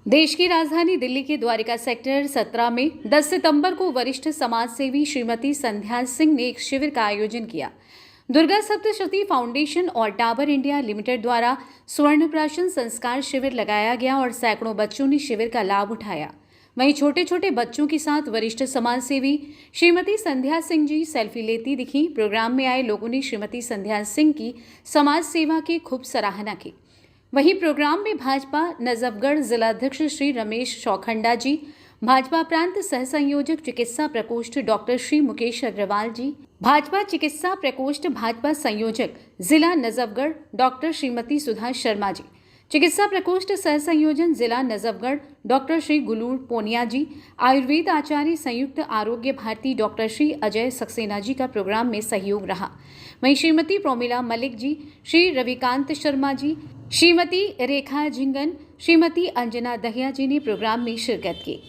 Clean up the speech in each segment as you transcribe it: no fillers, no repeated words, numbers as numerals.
देश की राजधानी दिल्ली के द्वारिका सेक्टर 17 में 10 सितंबर को वरिष्ठ समाज सेवी श्रीमती संध्या सिंह ने एक शिविर का आयोजन किया। दुर्गा सप्तशती फाउंडेशन और टावर इंडिया लिमिटेड द्वारा स्वर्ण प्राशन संस्कार शिविर लगाया गया और सैकड़ों बच्चों ने शिविर का लाभ उठाया। वहीं छोटे छोटे बच्चों के साथ वरिष्ठ समाज सेवी श्रीमती संध्या सिंह जी सेल्फी लेती दिखी। प्रोग्राम में आए लोगों ने श्रीमती संध्या सिंह की समाज सेवा की खूब सराहना की। वहीं प्रोग्राम में भाजपा नजफगढ़ जिलाध्यक्ष श्री रमेश चौखंडा जी, भाजपा प्रांत सह संयोजक चिकित्सा प्रकोष्ठ डॉक्टर श्री मुकेश अग्रवाल जी, भाजपा चिकित्सा प्रकोष्ठ भाजपा संयोजक जिला नजफगढ़ डॉक्टर श्रीमती सुधा शर्मा जी, चिकित्सा प्रकोष्ठ सह संयोजन जिला नजफगढ़ डॉक्टर श्री गुलूर पोनिया जी, आयुर्वेद आचार्य संयुक्त आरोग्य भारती डॉक्टर श्री अजय सक्सेना जी का प्रोग्राम में सहयोग रहा। वहीं श्रीमती प्रोमिला मलिक जी, श्री रविकांत शर्मा जी, श्रीमती रेखा झिंगन, श्रीमती अंजना दहिया जी ने प्रोग्राम में शिरकत की।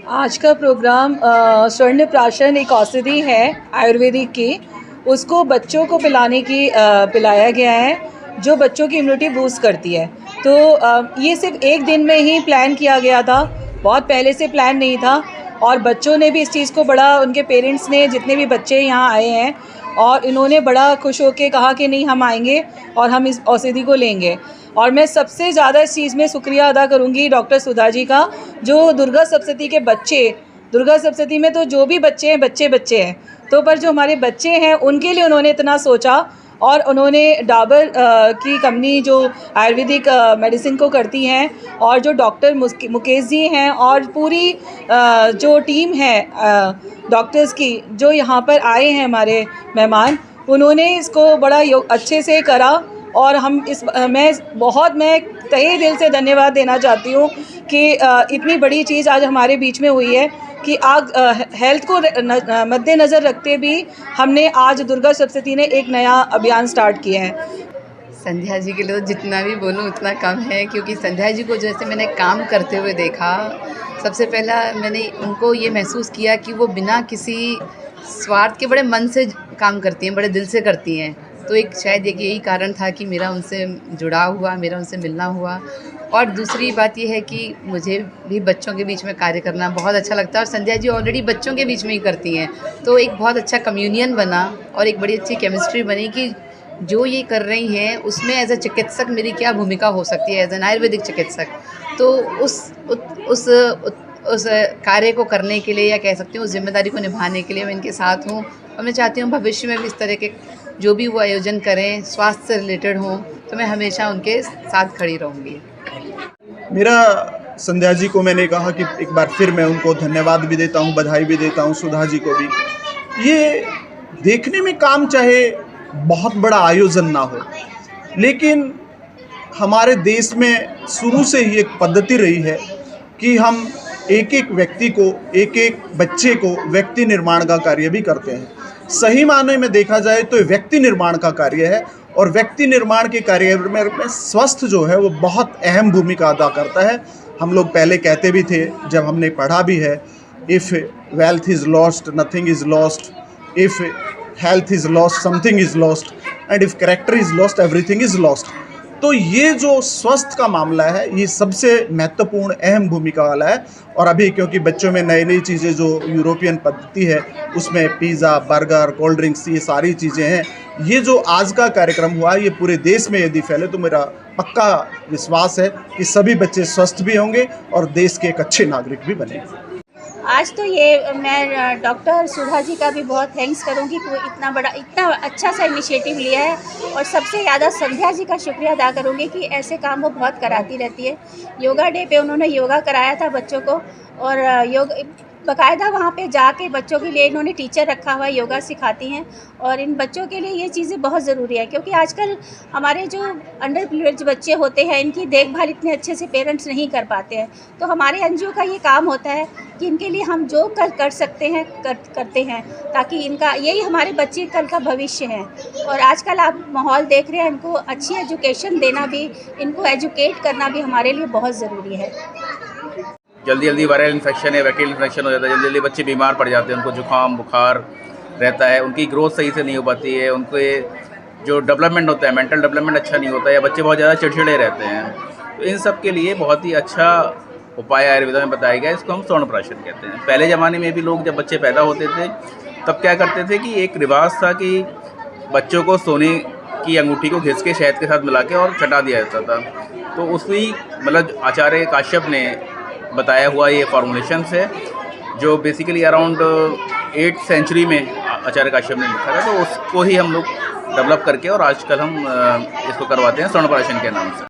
आज का प्रोग्राम स्वर्ण प्राशन एक औषधि है आयुर्वेदिक की, उसको बच्चों को पिलाया गया है जो बच्चों की इम्यूनिटी बूस्ट करती है। तो ये सिर्फ एक दिन में ही प्लान किया गया था, बहुत पहले से प्लान नहीं था। और बच्चों ने भी इस चीज़ को बड़ा, उनके पेरेंट्स ने, जितने भी बच्चे यहाँ आए हैं, और इन्होंने बड़ा खुश होकर कहा कि नहीं, हम आएंगे और हम इस औषधि को लेंगे। और मैं सबसे ज़्यादा इस चीज़ में शुक्रिया अदा करूँगी डॉक्टर सुधा जी का, जो दुर्गा सप्तशती के बच्चे, दुर्गा सप्तशती में तो जो भी बच्चे हैं बच्चे हैं, तो पर जो हमारे बच्चे हैं उनके लिए उन्होंने इतना सोचा। और उन्होंने डाबर की कंपनी जो आयुर्वेदिक मेडिसिन को करती हैं, और जो डॉक्टर मुकेश जी हैं, और पूरी जो टीम है डॉक्टर्स की जो यहाँ पर आए हैं हमारे मेहमान, उन्होंने इसको बड़ा अच्छे से करा। और मैं तहे दिल से धन्यवाद देना चाहती हूँ कि इतनी बड़ी चीज़ आज हमारे बीच में हुई है कि आज हेल्थ को मद्देनज़र रखते भी हमने आज दुर्गा सप्तशती ने एक नया अभियान स्टार्ट किया है। संध्या जी के लिए जितना भी बोलूँ उतना कम है, क्योंकि संध्या जी को जैसे मैंने काम करते हुए देखा, सबसे पहला मैंने उनको ये महसूस किया कि वो बिना किसी स्वार्थ के बड़े मन से काम करती हैं, बड़े दिल से करती हैं। तो एक शायद यही कारण था कि मेरा उनसे जुड़ाव हुआ, मेरा उनसे मिलना हुआ। और दूसरी बात यह है कि मुझे भी बच्चों के बीच में कार्य करना बहुत अच्छा लगता है, और संध्या जी ऑलरेडी बच्चों के बीच में ही करती हैं, तो एक बहुत अच्छा कम्युनियन बना और एक बड़ी अच्छी केमिस्ट्री बनी कि जो ये कर रही हैं उसमें एज अ चिकित्सक मेरी क्या भूमिका हो सकती है, एज एन आयुर्वेदिक चिकित्सक। तो उस कार्य को करने के लिए, या कह सकती हूँ उस जिम्मेदारी को निभाने के लिए मैं इनके साथ हूँ। और मैं चाहती हूँ भविष्य में भी इस तरह के जो भी वो आयोजन करें स्वास्थ्य से रिलेटेड हों, तो मैं हमेशा उनके साथ खड़ी रहूँगी। मेरा संध्या जी को मैंने कहा कि एक बार फिर मैं उनको धन्यवाद भी देता हूँ, बधाई भी देता हूँ, सुधा जी को भी। ये देखने में काम चाहे बहुत बड़ा आयोजन ना हो, लेकिन हमारे देश में शुरू से ही एक पद्धति रही है कि हम एक एक व्यक्ति को, एक एक बच्चे को व्यक्ति निर्माण का कार्य भी करते हैं। सही मायने में देखा जाए तो व्यक्ति निर्माण का कार्य है, और व्यक्ति निर्माण के कार्य में स्वास्थ्य जो है वो बहुत अहम भूमिका अदा करता है। हम लोग पहले कहते भी थे, जब हमने पढ़ा भी है, if wealth is lost nothing is lost, if health is lost something is lost, and if character is lost everything is lost. तो ये जो स्वास्थ्य का मामला है, ये सबसे महत्वपूर्ण अहम भूमिका वाला है। और अभी क्योंकि बच्चों में नई नई चीज़ें जो यूरोपियन पद्धति है, उसमें पिज़्ज़ा, बर्गर, कोल्ड ड्रिंक्स, ये सारी चीज़ें हैं। ये जो आज का कार्यक्रम हुआ, ये पूरे देश में यदि फैले तो मेरा पक्का विश्वास है कि सभी बच्चे स्वस्थ भी होंगे और देश के एक अच्छे नागरिक भी बनेंगे। आज तो ये मैं डॉक्टर सुधा जी का भी बहुत थैंक्स करूंगी कि वो इतना अच्छा सा इनिशिएटिव लिया है, और सबसे ज़्यादा संध्या जी का शुक्रिया अदा करूंगी कि ऐसे काम वो बहुत कराती रहती है। योगा डे पे उन्होंने योगा कराया था बच्चों को, और योग बाकायदा वहाँ पे जाके बच्चों के लिए इन्होंने टीचर रखा हुआ है, योगा सिखाती हैं। और इन बच्चों के लिए ये चीज़ें बहुत ज़रूरी है, क्योंकि आजकल हमारे जो अंडर प्रिविलेज बच्चे होते हैं, इनकी देखभाल इतने अच्छे से पेरेंट्स नहीं कर पाते हैं। तो हमारे एनजीओ का ये काम होता है कि इनके लिए हम जो कर सकते हैं करते हैं, ताकि इनका यही हमारे बच्चे कल का भविष्य है। और आजकल आप माहौल देख रहे हैं, इनको अच्छी एजुकेशन देना भी, इनको एजुकेट करना भी हमारे लिए बहुत ज़रूरी है। जल्दी वायरल इन्फेक्शन है, बैक्टीरियल इन्फेक्शन हो जाता है, जल्दी बच्चे बीमार पड़ जाते हैं, उनको जुकाम बुखार रहता है, उनकी ग्रोथ सही से नहीं हो पाती है, उनके जो डेवलपमेंट होता है, मेंटल डेवलपमेंट अच्छा नहीं होता है, या बच्चे बहुत ज़्यादा चिड़चिड़े रहते हैं। तो इन सब के लिए बहुत ही अच्छा उपाय आयुर्वेद में बताया गया है। इसको हम स्वर्णप्राशन कहते हैं। पहले ज़माने में भी लोग जब बच्चे पैदा होते थे तब क्या करते थे कि एक रिवाज था कि बच्चों को सोने की अंगूठी को घिस के शहद के साथ मिला के और चटा दिया जाता था। तो उसी मतलब आचार्य काश्यप ने बताया हुआ ये फॉर्मुलेशंस है जो बेसिकली अराउंड 8th सेंचुरी में आचार्य काश्यप ने लिखा था। तो उसको ही हम लोग डेवलप करके और आजकल हम इसको करवाते हैं स्वर्णप्राशन के नाम से।